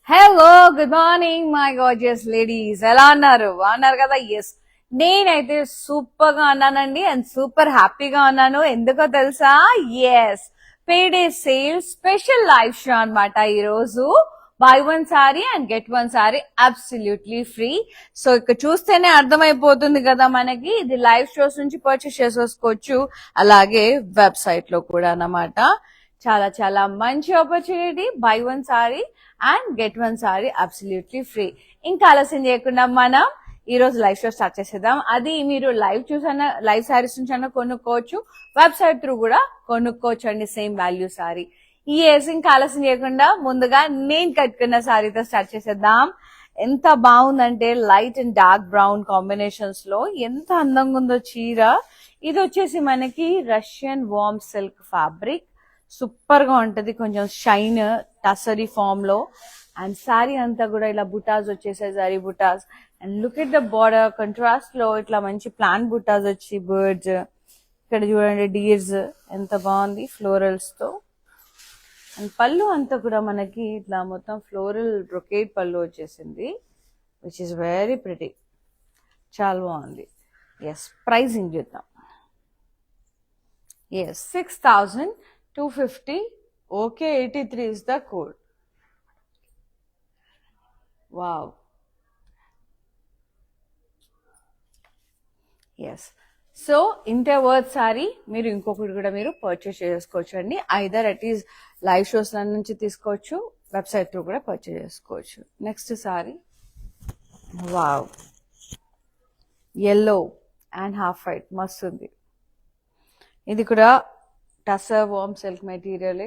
Hello good morning my gorgeous ladies, ఎలా ఉన్నారు? బాగున్నారు కదా? ఎస్, నేనైతే సూపర్ గా ఉన్నానండి అండ్ సూపర్ హ్యాపీగా ఉన్నాను. ఎందుకో తెలుసా? Yes, payday sale special live show అనమాట ఈ రోజు. Buy one sari and get one sari absolutely free. So ఇక్కడ చూస్తేనే అర్థమైపోతుంది కదా మనకి, ఇది లైవ్ షోస్ నుంచి పర్చేస్ చేసుకోవచ్చు, అలాగే వెబ్సైట్ లో కూడా అన్నమాట. చాలా చాలా మంచి opportunity. By one sari and get one sari absolutely free. ఇంకా ఆలస్యం చేయకుండా మనం ఈ రోజు లైవ్ షో స్టార్ట్ చేసేద్దాం. అది మీరు లైవ్ చూసన్నా, లైవ్ సారీస్ నుంచి అన్నా కొనుక్కోవచ్చు, వెబ్సైట్ త్రూ కూడా కొనుక్కోవచ్చు అండి, సేమ్ వాల్యూ సారీ. ఈ ఇయర్స్ ఇంకా ఆలస్యం చేయకుండా ముందుగా నేను కట్టుకున్న సారీతో స్టార్ట్ చేసేద్దాం. ఎంత బాగుందంటే light and dark brown combinations లో ఎంత అందంగా ఉందో చీర. ఇది వచ్చేసి మనకి Russian warm silk fabric, super గా ఉంటది, కొంచెం షైన్ టసరీ ఫామ్ లో. అండ్ శారీ అంతా కూడా ఇలా బుటాస్ వచ్చేసాయి, జరీ బుటాస్. And look at the border, contrast లో ఇట్లా మంచి ప్లాన్ బుటాస్ వచ్చి బర్డ్స్, ఇక్కడ చూడండి డీర్స్, ఎంత బాగుంది ఫ్లోరల్స్ తో. అండ్ పళ్ళు అంతా కూడా మనకి ఇట్లా మొత్తం ఫ్లోరల్ బ్రొకేట్ పళ్ళు వచ్చేసింది, విచ్ ఇస్ వెరీ ప్రిటీ, చాలా బాగుంది. ఎస్, ప్రైజింగ్ చూద్దాం. Yes, 6,250. Okay, 83 is the code. Wow. Yes. So ఇంటర్ వర్త్ సారీ మీరు ఇంకొకటి కూడా మీరు పర్చేస్ చేసుకోవచ్చు అండి. Either at is live shows నుంచి తీసుకోవచ్చు, వెబ్సైట్ త్రూ కూడా పర్చేస్ చేసుకోవచ్చు. Next sari, wow, yellow and half white, మస్తు ఉంది. ఇది కూడా టసర్ వార్మ్ సిల్క్ మెటీరియల్,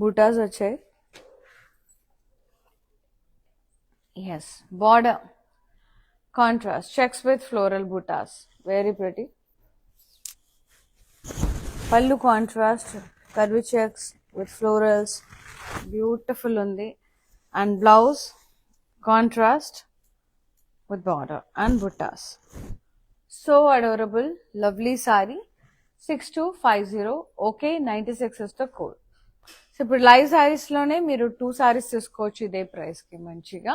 బూటాస్ వచ్చాయి. Yes, border contrast checks with floral బూటాస్, very pretty. Pallu contrast curvy checks with florals, beautiful ఉంది. And blouse contrast with border and బూటాస్. So adorable, lovely sari. 6250. Okay, 96 is the code. So ఇప్పుడు live saris లోనే మీరు 2 సారీస్ తీసుకోవచ్చు ఇదే ప్రైస్ కి మంచిగా.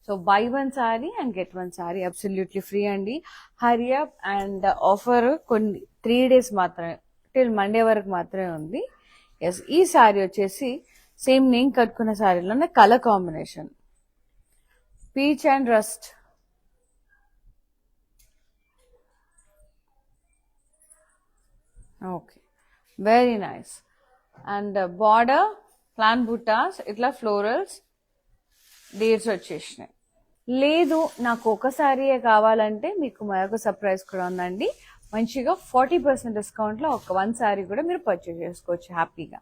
So buy one sari and get one sari absolutely free అండి. Hurry up. అండ్ ఆఫర్ కొన్ని 3 days మాత్రమే, టిల్ మండే వరకు మాత్రమే ఉంది. ఎస్, ఈ సారీ వచ్చేసి సేమ్ నేను కట్టుకున్న సారీలోనే colour combination peach and rust. Okay, very nice. And border plain బుటాస్, ఇట్లా ఫ్లోరల్స్ డీర్స్ వచ్చేసినాయి. లేదు నాకు ఒక సారీయే కావాలంటే మీకు మరొక సర్ప్రైజ్ కూడా ఉందండి. మంచిగా 40% డిస్కౌంట్ లో ఒక 1 సారీ కూడా మీరు పర్చేజ్ చేసుకోవచ్చు హ్యాపీగా.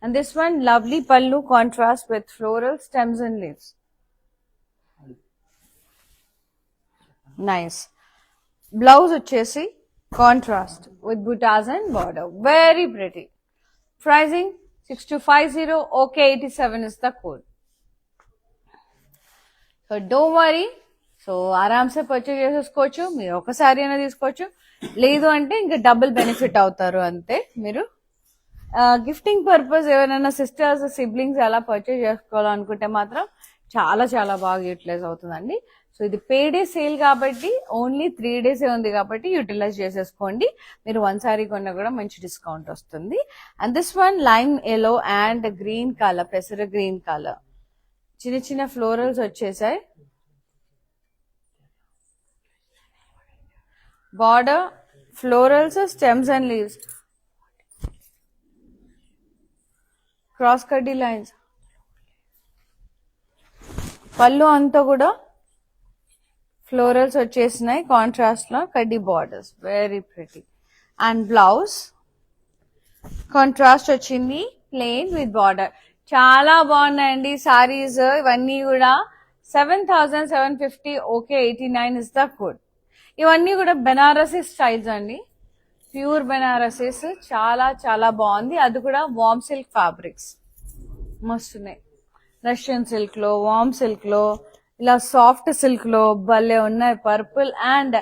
And this one lovely pallu contrast with floral stems and leaves, nice. Blouse వచ్చేసి కాంట్రాస్ట్ విత్ బుటాస్ and border, very pretty. Pricing 6250. Okay, 87 is the code. So don't worry, so ఆరామ్సే పర్చేజ్ చేసేసుకోవచ్చు. మీరు ఒక సారీ అయినా తీసుకోవచ్చు, లేదు అంటే ఇంకా డబుల్ బెనిఫిట్ అవుతారు అంతే. మీరు గిఫ్టింగ్ పర్పస్ ఎవరైనా సిస్టర్స్ సిబ్లింగ్స్ అలా పర్చేజ్ చేసుకోవాలనుకుంటే మాత్రం చాలా చాలా బాగా యూటిలైజ్ అవుతుందండి. సో ఇది పేడే సేల్ కాబట్టి ఓన్లీ 3 days ఉంది కాబట్టి యూటిలైజ్ చేసేసుకోండి. మీరు 1 సారీ కొన్నా కూడా మంచి డిస్కౌంట్ వస్తుంది. And this one lime yellow and green colour, పెసర గ్రీన్ కలర్, చిన్న చిన్న ఫ్లోరల్స్ వచ్చేసాయి. Border florals stems and leaves, cross కడ్డీ లైన్స్. పళ్ళు అంతా కూడా ఫ్లోరల్స్ వచ్చేసినాయి కాంట్రాస్ట్ లో, కడ్డీ borders, very pretty. And blouse contrast వచ్చింది, ప్లెయిన్ విత్ బార్డర్. చాలా బాగున్నాయండి సారీస్ ఇవన్నీ కూడా. 7,750. Okay, 89 is the code. ఇవన్నీ కూడా బెనారసీ స్టైల్స్ అండి, ప్యూర్ బెనారసీస్, చాలా చాలా బాగుంది. అది కూడా warm silk fabrics మస్తున్నాయి. Russian silk లో, వార్మ్ సిల్క్ లో, ఇలా సాఫ్ట్ సిల్క్ లో భలే ఉన్నాయి. పర్పుల్ అండ్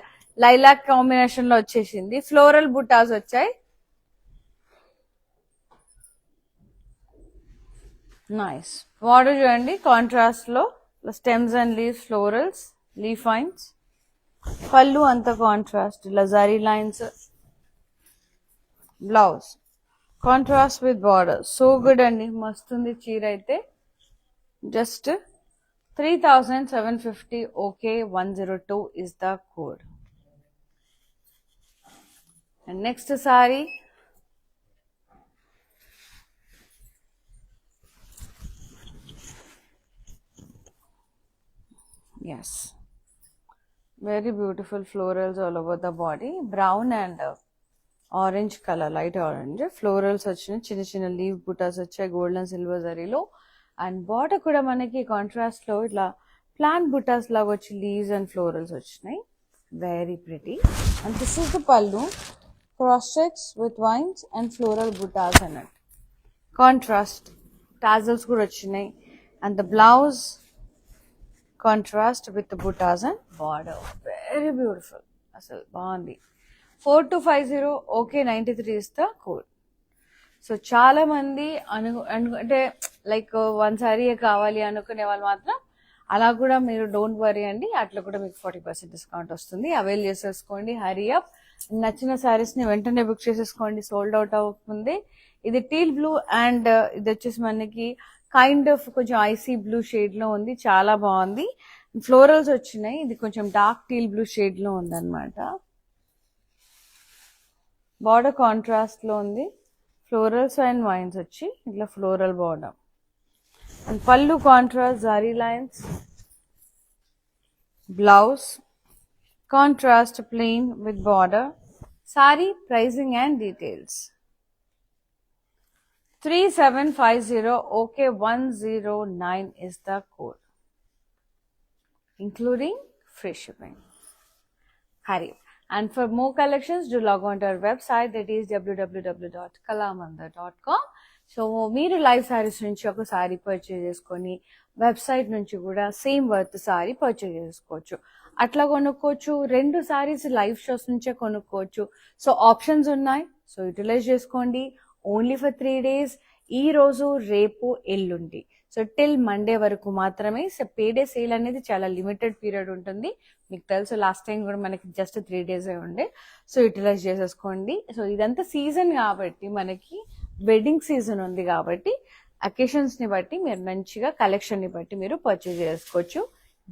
లైలాక్ కాంబినేషన్ లో వచ్చేసింది. ఫ్లోరల్ బుటాస్ వచ్చాయి, నైస్. బార్డర్ చూడండి కాంట్రాస్ట్ లో stems and leaves, florals, leaf lines. పళ్ళు అంత కాంట్రాస్ట్ ఇలా జరీ lines. Blouse contrast with border. So good అండి, మస్తుంది చీర అయితే. Just 3750. Okay 102 is the code. And next saree, yes, very beautiful florals all over the body. Brown and orange color, light orange florals వచ్చినాయి. చిన్న చిన్న leave బుటాస్ వచ్చాయి gold and silver జరీలో. అండ్ బార్డర్ కూడా మనకి కాంట్రాస్ట్ లో ఇట్లా ప్లాంట్ బుటాస్ లాగా వచ్చి లీవ్స్ అండ్ ఫ్లోరల్స్ వచ్చినాయి. Very pretty. And this is the pallu, cross checks with vines and floral buttas in it. Contrast tassels kuda vachinayi. And the blouse contrast with the buttas and border. Very beautiful. Asal bagundi. 4250. Okay 93 is the code. So చాలా మంది అంటే like one sorry కావాలి అనుకునే వాళ్ళు మాత్రం అలా కూడా మీరు డోంట్ వరీ అండి, అట్లా కూడా మీకు 40% డిస్కౌంట్ వస్తుంది. అవైల్ చేసేసుకోండి, హరీ అప్. నచ్చిన సారీస్ ని వెంటనే బుక్ చేసేసుకోండి, సోల్డ్ అవుట్ అవుతుంది. ఇది టీల్ బ్లూ అండ్ ఇది వచ్చేసి మనకి కైండ్ ఆఫ్ కొంచెం ఐసీ బ్లూ షేడ్ లో ఉంది, చాలా బాగుంది. ఫ్లోరల్స్ వచ్చినాయి. ఇది కొంచెం డార్క్ టీల్ బ్లూ షేడ్ లో ఉంది అనమాట. బార్డర్ కాంట్రాస్ట్ లో ఉంది. ఫ్లోరల్స్ అండ్ వైన్స్ వచ్చి ఇట్లా floral border. And pallu contrast zari lines. Blouse contrast plain with border. Sari pricing and details 3750. Okay 109 is the code, including free shipping. Hurry. And for more collections, do log on to our website, that is www.kalamandar.com. So మీరు live saris నుంచి ఒక sorry purchase చేసుకొని website నుంచి కూడా same worth sorry purchase చేసుకోవచ్చు. అట్లా కొనుక్కోవచ్చు. 2 saris live shows నుంచే కొనుక్కోవచ్చు. సో ఆప్షన్స్ ఉన్నాయి. సో యూటిలైజ్ చేసుకోండి. Only for 3 days. ఈ రోజు, రేపు, ఎల్లుండి. సో టిల్ మండే వరకు మాత్రమే. సో పేడే సేల్ అనేది చాలా లిమిటెడ్ పీరియడ్ ఉంటుంది. మీకు తెలుసు లాస్ట్ టైం కూడా మనకి జస్ట్ 3 days ఉండే. సో యూటిలైజ్ చేసేసుకోండి. సో ఇదంతా సీజన్ కాబట్టి, మనకి వెడ్డింగ్ సీజన్ ఉంది కాబట్టి అకేషన్స్ ని బట్టి మీరు మంచిగా కలెక్షన్ ని బట్టి మీరు పర్చేజ్ చేసుకోవచ్చు.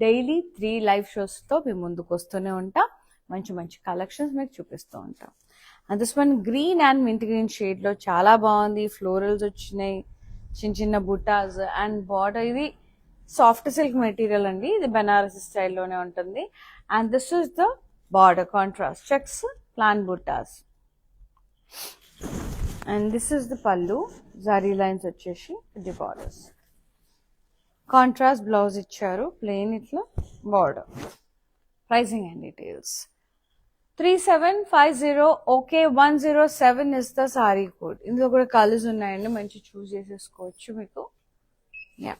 డైలీ 3 లైవ్ షోస్ తో మేము ముందుకు వస్తూనే ఉంటాం. మంచి మంచి కలెక్షన్స్ మీకు చూపిస్తూ ఉంటాం. And this one green and mint green shade లో చాలా బాగుంది. ఫ్లోరల్స్ వచ్చినాయి, చిన్న చిన్న బుటాస్ అండ్ బార్డర్. ఇది సాఫ్ట్ సిల్క్ మెటీరియల్ అండి, ఇది బెనారసి స్టైల్లోనే ఉంటుంది. And this is the border contrast checks plain బుటాస్. And this is the pallu, zari lines వచ్చేసి ది బార్డర్స్. కాంట్రాస్ట్ బ్లౌజ్ ఇచ్చారు, ప్లెయిన్ ఇట్లా border. Pricing and details 3750. Okay 107 is the sari code. ఇందులో కూడా కలర్స్ ఉన్నాయండి, మంచి చూస్ చేసేసుకోవచ్చు మీకు. Yeah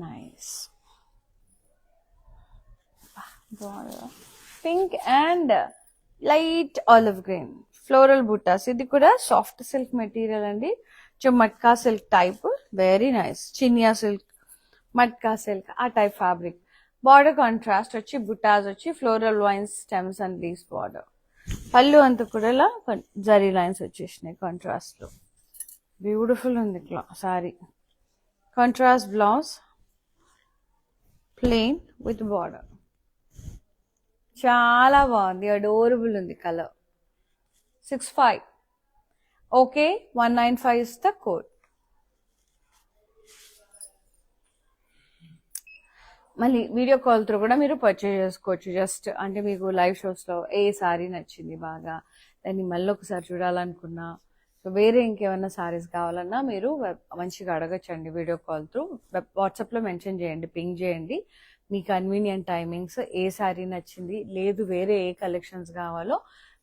nice. Pink and light olive green floral బుటాస్. ఇది కూడా సాఫ్ట్ సిల్క్ మెటీరియల్ అండి, matka silk type. Very nice. చినియా సిల్క్, మట్కా సిల్క్ ఆ టైప్ ఫ్యాబ్రిక్. బార్డర్ కాంట్రాస్ట్ వచ్చి బుటాస్ వచ్చి floral lines, stems and leaves border. Pallu అంతా కూడా ఇలా జరీ లైన్స్ వచ్చేసినాయి కాంట్రాస్ట్ లో. బ్యూటిఫుల్ ఉంది sari. Contrast blouse plain with border. చాలా బాగుంది, అడోరబుల్ ఉంది colour. 65. Okay 195 is the code. మళ్ళీ వీడియో కాల్ త్రూ కూడా మీరు పర్చేజ్ చేసుకోవచ్చు. జస్ట్ అంటే మీకు లైవ్ షోస్లో ఏ సారీ నచ్చింది బాగా, దాన్ని మళ్ళీ ఒకసారి చూడాలనుకున్నా, సో వేరే ఇంకేమైనా సారీస్ కావాలన్నా మీరు మంచిగా అడగచ్చండి వీడియో కాల్ త్రూ. వాట్సాప్లో మెన్షన్ చేయండి, పింగ్ చేయండి మీ కన్వీనియంట్ టైమింగ్స్, ఏ సారీ నచ్చింది, లేదు వేరే ఏ కలెక్షన్స్ కావాలో.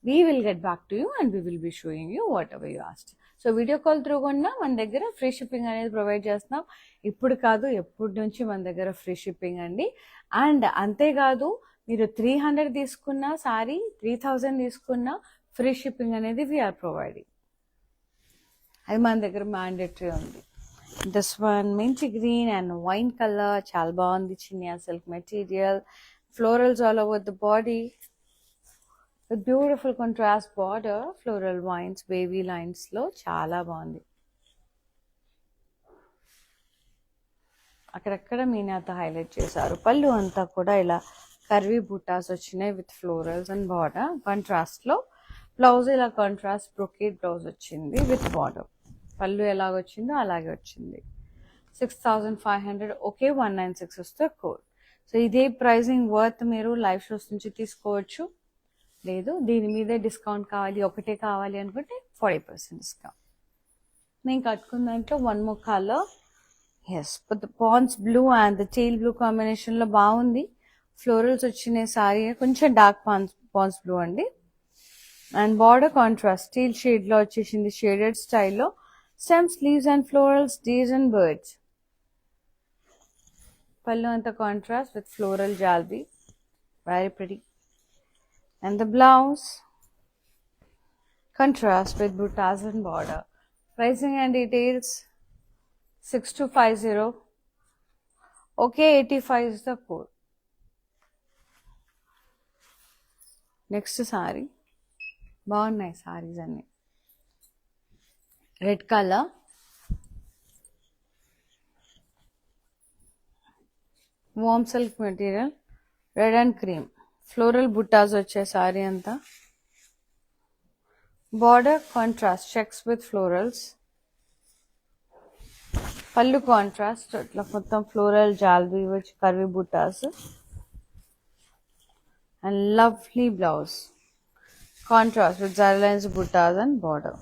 We will get back to you and we will be showing you what ever you asked. So video call through కూడా మన దగ్గర ఫ్రీ షిప్పింగ్ అనేది ప్రొవైడ్ చేస్తున్నాం. ఇప్పుడు కాదు, ఎప్పటి నుంచి మన దగ్గర ఫ్రీ షిప్పింగ్ అండి. అండ్ అంతేకాదు, మీరు 300 తీసుకున్నా సారీ, 3000 తీసుకున్నా ఫ్రీ షిప్పింగ్ అనేది వీఆర్ ప్రొవైడింగ్. అది మన దగ్గర మ్యాండేటరీ ఉంది. దిస్ వన్ మించి గ్రీన్ అండ్ వైన్ కలర్, చాలా బాగుంది. Chiniya silk material, florals all over the body, beautiful contrast border, floral wines baby lines లో చాలా బాగుంది. అక్కడక్కడ మీనాతో హైలైట్ చేశారు. పళ్ళు అంతా కూడా ఇలా కర్వీ బుటాస్ వచ్చినాయి with florals and border. Contrast లో బ్లౌజ్ ఇలా కాంట్రాస్ట్ బ్రొకేట్ బ్లౌజ్ వచ్చింది విత్ బార్డర్. పళ్ళు ఎలాగొచ్చిందో అలాగే వచ్చింది. 6500 ఓకే. 196 వస్తే కోడ్. సో ఇదే ప్రైజింగ్ వర్త్ మీరు లైవ్ షోస్ నుంచి తీసుకోవచ్చు. లేదు దీని మీదే డిస్కౌంట్ కావాలి, ఒకటే కావాలి అనుకుంటే 40% డిస్కౌంట్. నేను కట్టుకున్న దాంట్లో one more colour. Yes, pans blue and the teal blue combination లో బాగుంది. ఫ్లోరల్స్ వచ్చినాయి. సారీ కొంచెం డార్క్ పాన్స్ బ్లూ అండి. And border contrast steel shade లో వచ్చేసింది, షేడెడ్ స్టైల్లో. Stems, leaves and florals, days and birds. Pallu అంతా కాంట్రాస్ట్ విత్ ఫ్లోరల్ జాల్బీ, very pretty. And the blouse contrast with butas and border. Pricing and details 6250. Okay, 85 is the code. Next saree. బాగున్నాయి సారీస్ అన్ని. Red colour, warm silk material, red and cream, floral బుట్టాస్ వచ్చే సారీ అంతా. Border contrast checks with florals. Pallu contrast ఇట్లా మొత్తం floral జాల్బీ వచ్చి curvy బుట్టాస్. And lovely blouse contrast with జరీ లైన్స్, బుట్టాస్ and border.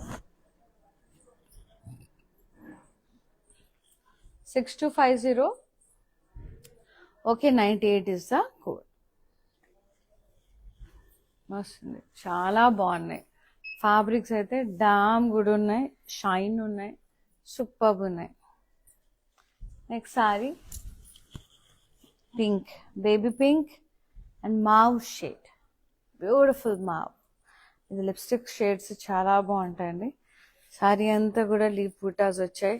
6250. Okay, 98 is the code. వస్తుంది, చాలా బాగున్నాయి. ఫ్యాబ్రిక్స్ అయితే డామ్ గుడ్ ఉన్నాయి, షైన్ ఉన్నాయి, సూపర్బ్ ఉన్నాయి. Next sari pink, baby pink and mauve shade, beautiful mauve. ఇది లిప్స్టిక్ షేడ్స్ చాలా బాగుంటాయండి. సారీ అంతా కూడా లీఫ్ బూటాస్ వచ్చాయి.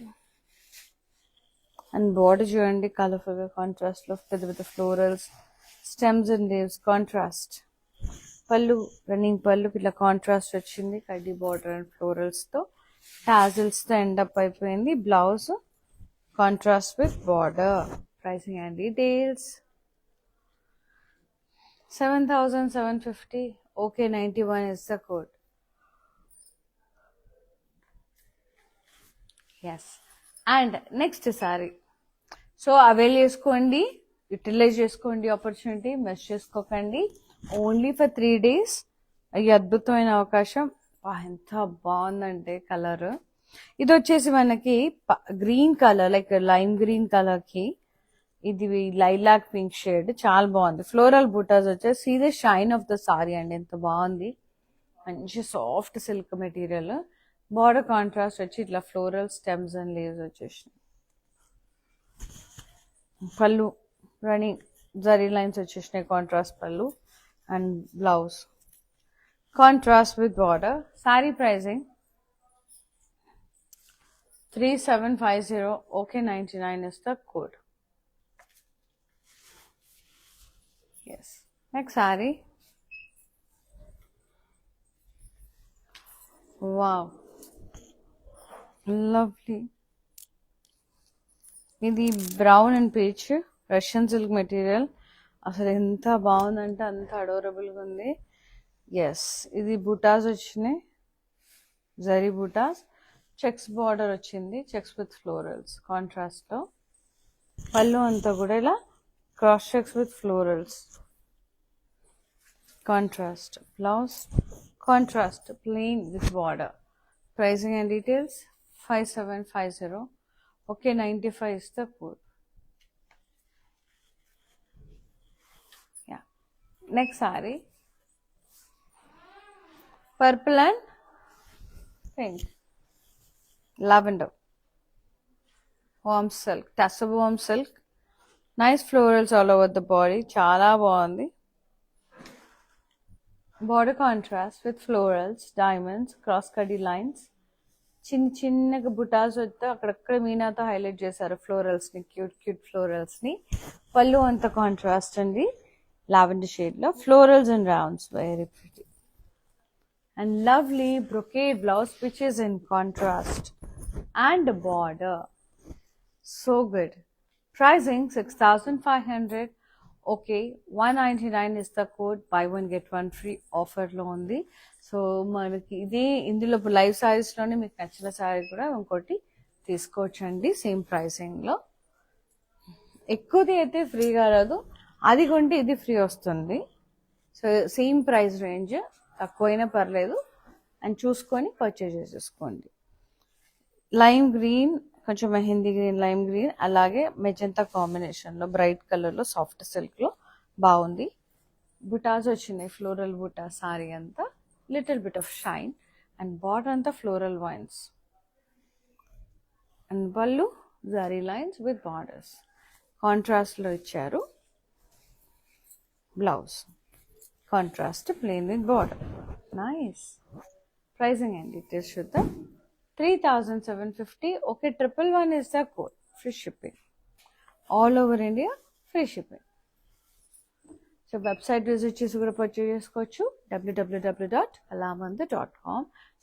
అండ్ బార్డర్ చూడండి కలర్ఫుల్గా కాంట్రాస్ట్లో పెద్ద పెద్ద florals, stems and leaves contrast. Pallu running pallu ఇట్లా కాంట్రాస్ట్ వచ్చింది, కడ్డీ బార్డర్ అండ్ ఫ్లోరల్స్తో, టాజిల్స్తో ఎండప్ అయిపోయింది. Blouse contrast with border. Pricing and details 7750. Okay, 91 is the code. Yes. And next sari. So avail చేసుకోండి, యూటిలైజ్ చేసుకోండి ఆపర్చునిటీ, మిస్ చేసుకోకండి. ఓన్లీ ఫర్ 3 days ఈ అద్భుతమైన అవకాశం. ఎంత బాగుందంటే కలర్. ఇది వచ్చేసి మనకి green colour, like lime green కలర్కి ఇది లైలాక్ పింక్ షేడ్, చాలా బాగుంది. ఫ్లోరల్ బూటాస్ వచ్చేసి see the shine of the sari అండి, ఎంత బాగుంది. మంచి soft silk material. Border contrast వచ్చి ఇట్లా ఫ్లోరల్ స్టెమ్స్ అండ్ లీవ్స్ వచ్చేసినాయి. పళ్ళు రన్నింగ్ జరీ లైన్స్ వచ్చేసినాయి, contrast pallu. And blouse contrast with border. Sari pricing 3750. Okay, 99 is the code. Yes. Next saree. Wow. Lovely. ఇది brown and peach Russian silk material. అసలు ఎంత బాగుందంటే అంత అడోరబుల్గా ఉంది. ఎస్, ఇది బూటాస్ వచ్చినాయి, జరీ బూటాస్. చెక్స్ బార్డర్ వచ్చింది, చెక్స్ విత్ ఫ్లోరల్స్ కాంట్రాస్ట్లో. పళ్ళు అంతా కూడా ఇలా cross checks with florals contrast. Blouse contrast plain with border. Pricing and details 5750. Okay, 95 is the code. Yeah. Next saree. Purple and pink. Lavender. Warm silk. Tassel warm silk. Nice florals all over the body. Chala బాగుంది. Border contrast with florals, diamonds, cross cutty lines. చిన్న చిన్నగా బుటాస్ వస్తే అక్కడక్కడ మీనాతో highlight చేశారు florals ని, cute cute florals ని. పళ్ళు అంత కాంట్రాస్ట్ అండి, లావెండర్ షేడ్ లో florals and rounds, very pretty. And lovely brocade blouse which is in contrast and a border, so good. Pricing 6,500. Okay, 199 is the code, buy one get one free offer లో ఉంది. So మనకి ఇది ఇందులో live saris లోనే మీకు నచ్చిన sorry కూడా ఇంకోటి తీసుకోవచ్చండి సేమ్ ప్రైసింగ్ లో. ఎక్కువది అయితే ఫ్రీగా రాదు, అది కొంటే ఇది ఫ్రీ వస్తుంది. సో సేమ్ ప్రైస్ రేంజ్, తక్కువైనా పర్లేదు అని చూసుకొని పర్చేజ్ చేసేసుకోండి. లైమ్ గ్రీన్, కొంచెం మెహందీ గ్రీన్, లైమ్ గ్రీన్, అలాగే మెజంతా కాంబినేషన్లో బ్రైట్ కలర్లో సాఫ్ట్ సిల్క్లో బాగుంది. బుటాస్ వచ్చినాయి, ఫ్లోరల్ బుటా సారీ అంతా, little bit of shine and border అంతా ఫ్లోరల్ వైన్స్ అండ్ పళ్ళు జరీ లైన్స్ విత్ బార్డర్స్ కాంట్రాస్ట్లో ఇచ్చారు. Blouse contrast plain with border, nice. Pricing and details చూద్దాం. 3,750. Okay, 111 is the code, free shipping all over India, free shipping. So website visit చేసి కూడా purchase చేసుకోవచ్చు, www.kalamandu.com.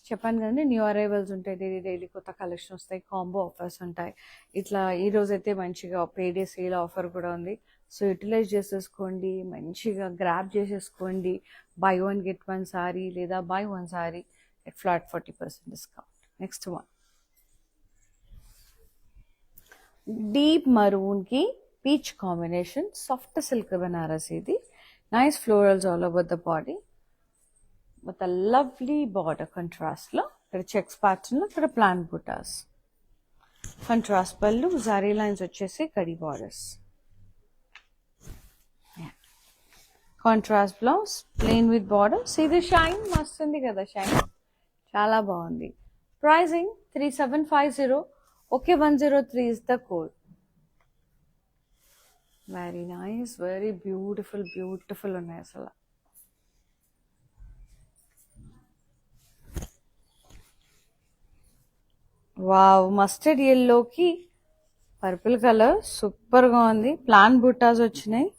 చెప్పాను కదండి, new arrivals ఉంటాయి, డైలీ కొత్త కలెక్షన్ వస్తాయి, కాంబో ఆఫర్స్ ఉంటాయి. ఇట్లా ఈ రోజైతే మంచిగా పేడే సేల్ ఆఫర్ కూడా ఉంది. సో యూటిలైజ్ చేసేసుకోండి, మంచిగా గ్రాప్ చేసేసుకోండి. Buy one get one sari లేదా buy one sari at flat 40% discount. Next one, deep maroon ki peach combination, soft silk banaras idi, nice florals all over the body with a lovely border contrast lo. Ikkada checks pattern lo, ikkada plant buttas, contrast pallu, zari lines vachesi kadi borders, contrast blouse plain with border. See the shine, mast undi kada shine, చాలా బాగుంది. Pricing 3,750. Okay, 103 is the code. Very nice, very beautiful, beautiful ఉన్నాయి అసలు. Wow, mustard ఎల్లోకి purple colour సూపర్గా ఉంది. Plan బుట్టాస్ వచ్చినాయి,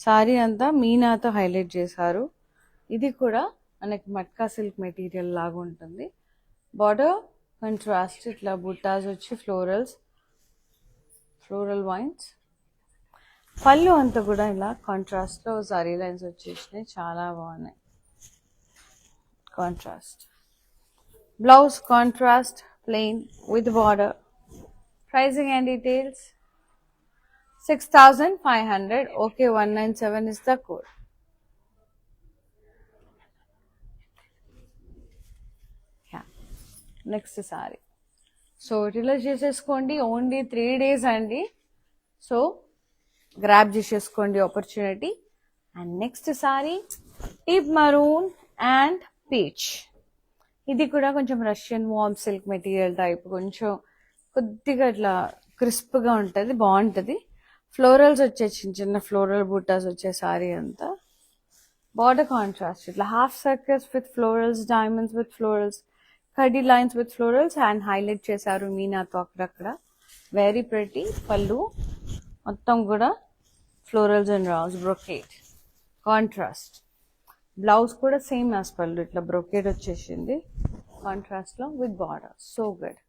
sorry అంతా మీనాతో highlight చేశారు. ఇది కూడా మనకి మట్కా సిల్క్ మెటీరియల్ లాగా ఉంటుంది. బార్డర్ కంట్రాస్ట్, ఇట్లా బుట్టాస్ వచ్చి ఫ్లోరల్స్, ఫ్లోరల్ వైన్స్. పళ్ళు అంతా కూడా ఇలా కాంట్రాస్ట్లో జరీ లైన్స్ వచ్చేసినాయి, చాలా బాగున్నాయి. Contrast blouse, contrast plain with border. Pricing and details 6,500. Okay, 197 is the code. Next sari. So utilise చేసేసుకోండి, ఓన్లీ 3 days అండి. సో గ్రాబ్ చేసేసుకోండి opportunity. And next sari deep maroon and peach. ఇది కూడా కొంచెం Russian warm silk material type, కొంచెం కొద్దిగా ఇట్లా క్రిస్ప్గా ఉంటుంది, బాగుంటుంది. ఫ్లోరల్స్ వచ్చే చిన్న చిన్న ఫ్లోరల్ బూటాస్ వచ్చే సారీ అంతా. బార్డర్ కాంట్రాస్ట్, ఇట్లా half circles with florals, diamonds with florals, కడ్డీ lines with florals and highlight చేశారు మీనాతో అక్కడక్కడ, వెరీ ప్రెటీ. పళ్ళు మొత్తం కూడా florals and rounds, brocade contrast. Blouse కూడా సేమ్ యాజ్ పళ్ళు, ఇట్లా బ్రొకేడ్ వచ్చేసింది కాంట్రాస్ట్లో with border, so good.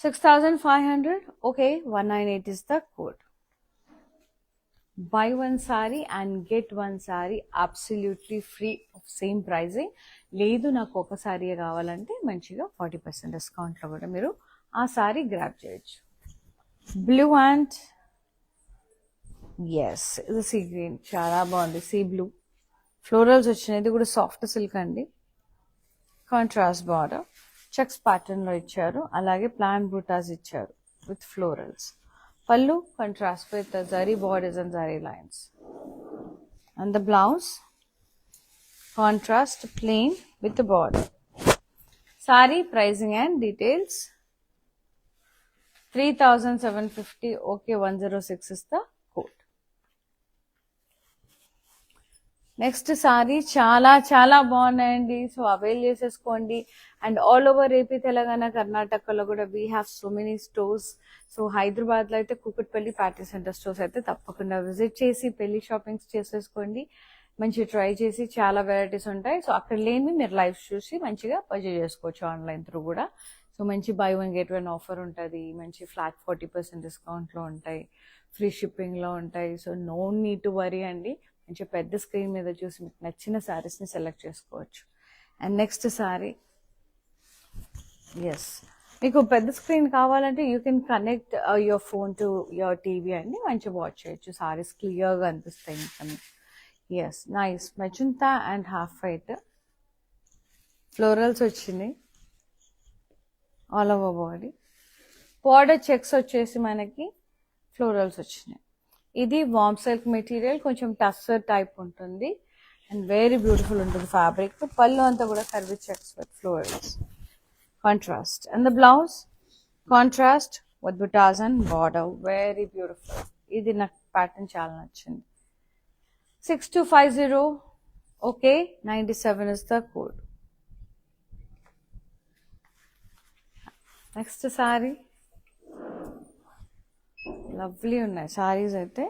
6,500. Okay, 198 is the code. Buy one saree and get one saree absolutely free of same pricing. లేదు నాకు ఒక sorry కావాలంటే మంచిగా 40% డిస్కౌంట్లో కూడా మీరు ఆ సారీ గ్రాప్ చేయొచ్చు. బ్లూ అండ్ ఎస్, ఇది సీ గ్రీన్, చాలా బాగుంది. సీ బ్లూ ఫ్లోరల్స్ వచ్చినాయి, ఇది కూడా సాఫ్ట్ సిల్క్ అండి. కాంట్రాస్ట్ బార్డర్, చెక్స్ ప్యాటర్న్లో ఇచ్చారు, అలాగే ప్లాన్ బూటాస్ ఇచ్చారు with florals. Pallu contrast with the zari borders and zari lines. And the blouse contrast plain with the border. Sari pricing and details 3,750. Okay, 106 is the code. Next sorry చాలా చాలా బాగున్నాయండి. So avail చేసేసుకోండి. And all over AP, Telangana, కర్ణాటకలో కూడా we have so many stores. So హైదరాబాద్లో అయితే Kukatpally patty centre stores అయితే తప్పకుండా విజిట్ చేసి పెళ్లి షాపింగ్స్ చేసేసుకోండి. మంచి ట్రై చేసి చాలా వెరైటీస్ ఉంటాయి. సో అక్కడ లేని మీరు లైవ్ చూసి మంచిగా పర్చేజ్ చేసుకోవచ్చు ఆన్లైన్ త్రూ కూడా. సో మంచి buy one get one offer ఉంటుంది. మంచి ఫ్లాట్ 40% డిస్కౌంట్లో ఉంటాయి. ఫ్రీ షిప్పింగ్లో ఉంటాయి. So no need to worry అండి. మంచి పెద్ద స్క్రీన్ మీద చూసి మీకు నచ్చిన శారీస్ని సెలెక్ట్ చేసుకోవచ్చు. అండ్ నెక్స్ట్ శారీ, ఎస్, మీకు పెద్ద స్క్రీన్ కావాలంటే you can connect your phone to your TV అండి. మంచిగా వాచ్ చేయొచ్చు. సారీస్ క్లియర్గా అనిపిస్తాయి. ఇంకా yes, nice magenta and half white florals వచ్చినాయి all over body. Border checks వచ్చేసి మనకి ఫ్లోరల్స్ వచ్చినాయి. ఇది వామ్ సిల్క్ మెటీరియల్, కొంచెం టస్సర్ టైప్ ఉంటుంది అండ్ వెరీ బ్యూటిఫుల్ ఉంటుంది ఫ్యాబ్రిక్. పళ్ళు అంతా కూడా curvy checks with florals contrast. And the blouse contrast with బుటాస్ అండ్ బార్డర్, వెరీ బ్యూటిఫుల్. ఇది నాకు ప్యాటర్న్ చాలా నచ్చింది. 6250, okay, 97 is the code. Next sari, lovely ఉన్నాయి సారీస్ అయితే,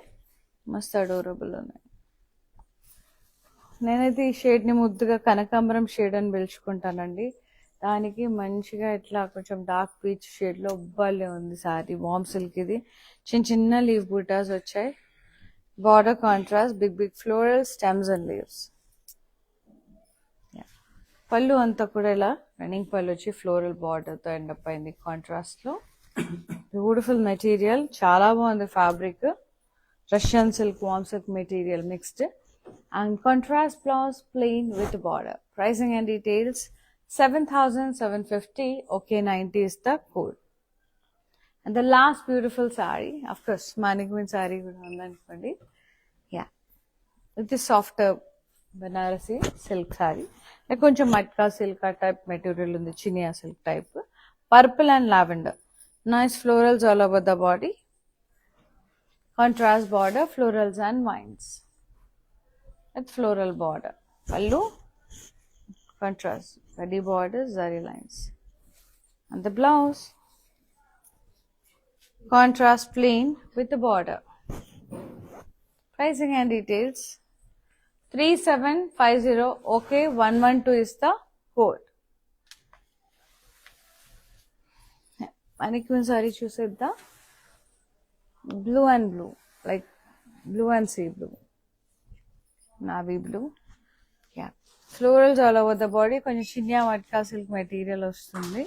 మస్త్ అడోరబుల్ ఉన్నాయి. నేనైతే ఈ షేడ్ని ముద్దుగా కనకాంబరం షేడ్ అని పిలుచుకుంటానండి. దానికి మంచిగా ఇట్లా కొంచెం డార్క్ పీచ్ షేడ్లో ఉబ్బాలే ఉంది సారీ. వామ్ సిల్క్ ఇది, చిన్న చిన్న లీవ్ బూటాస్ వచ్చాయి. Border contrast, big big floral stems and leaves. Pallu అంతా కూడా ఇలా రన్నింగ్ పళ్ళు వచ్చి ఫ్లోరల్ బార్డర్తో ఎండప్ అయింది కాంట్రాస్ట్లో. బ్యూటిఫుల్ మెటీరియల్, చాలా బాగుంది fabric. Russian silk, warm silk material mixed. And contrast blouse plain with border. Pricing and details 7,750, okay, 90 is the code. And the last beautiful saree, of course, mannequin saree కూడా ఉందనుకోండి. Yeah, ఇది soft Banarasi silk sorry, కొంచెం matka silk type material ఉంది, Chiniya silk type. Purple and lavender, nice florals all over the body. Contrast border, florals and wines with floral border. పళ్ళు contrast, ready borders, zari lines. And the blouse contrast plain with the border. Pricing and details 3750, okay, 112 is the code. Mannequin saree చూసేద్దాం. Blue and blue, like blue and sea blue, navy blue. Yeah, florals all over the body. కొంచెం చిన్న matka silk material వస్తుంది.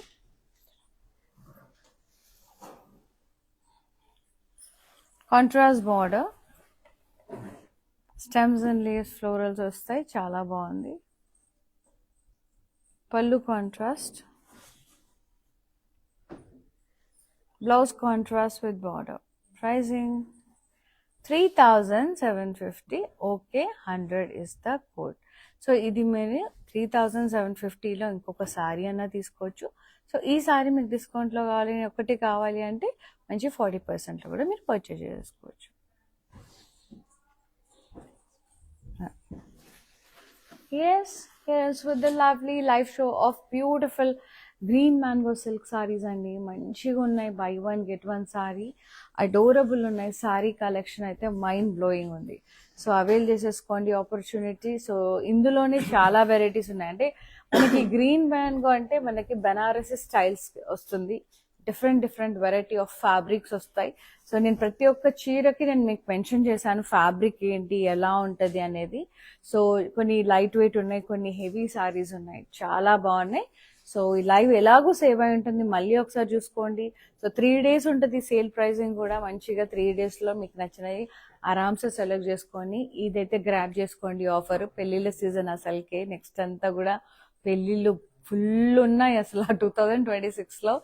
Contrast border, stems and leaves florals వస్తాయి, చాలా బాగుంది. Pallu contrast, blouse contrast with border. Pricing 3,750, okay, 100 is the code. So ఇది మీరు 3,750లో ఇంకొక శారీ అన్న తీసుకోవచ్చు. సో ఈ శారీ మీకు డిస్కౌంట్లో కావాలి, ఒకటి కావాలి అంటే మంచి 40%లో కూడా మీరు పర్చేజ్ చేసుకోవచ్చు. yes, with the lovely live show of beautiful green mango silk saris అండి. మంచిగా ఉన్నాయి. By one get one sorry, adorable ఉన్నాయి. సారీ కలెక్షన్ అయితే మైండ్ బ్లోయింగ్ ఉంది. సో అవైల్ చేసేసుకోండి ఆపర్చునిటీ. సో ఇందులోనే చాలా వెరైటీస్ ఉన్నాయి. అంటే మనకి గ్రీన్ మ్యాంగో అంటే మనకి బనారసి స్టైల్స్ వస్తుంది, డిఫరెంట్ వెరైటీ ఆఫ్ ఫ్యాబ్రిక్స్ వస్తాయి. సో నేను ప్రతి ఒక్క చీరకి నేను మీకు మెన్షన్ చేశాను ఫ్యాబ్రిక్ ఏంటి, ఎలా ఉంటుంది అనేది. సో కొన్ని లైట్ వెయిట్ ఉన్నాయి, కొన్ని హెవీ సారీస్ ఉన్నాయి, చాలా బాగున్నాయి. సో ఈ లైవ్ ఎలాగో సేవ్ అయి ఉంటుంది, మళ్ళీ ఒకసారి చూసుకోండి. సో 3 days ఉంటుంది సేల్ ప్రైజింగ్ కూడా. మంచిగా 3 daysలో మీకు నచ్చినవి ఆరామ్సే సెలెక్ట్ చేసుకొని ఇదైతే గ్రాప్ చేసుకోండి ఆఫర్. పెళ్ళిళ్ళ సీజన్ అసలుకే, నెక్స్ట్ అంతా కూడా పెళ్ళిళ్ళు ఫుల్ ఉన్నాయి అసలు 2026లో.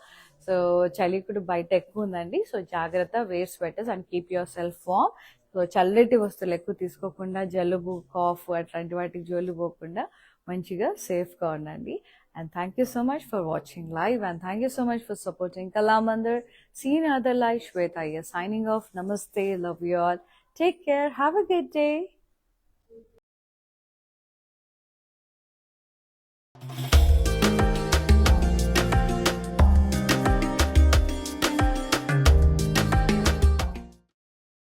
సో చలి కూడా బయట ఎక్కువ ఉందండి. సో జాగ్రత్త, wear sweaters and keep yourself warm. So చల్లటి వస్తువులు ఎక్కువ తీసుకోకుండా, జలుబు కాఫ్ అట్లాంటి వాటికి జోలు పోకుండా మంచిగా సేఫ్గా ఉండండి. And thank you so much for watching live, and thank you so much for supporting Kalamandir. See you in another live. Shweta here signing off. Namaste. Love you all. Take care. Have a good day.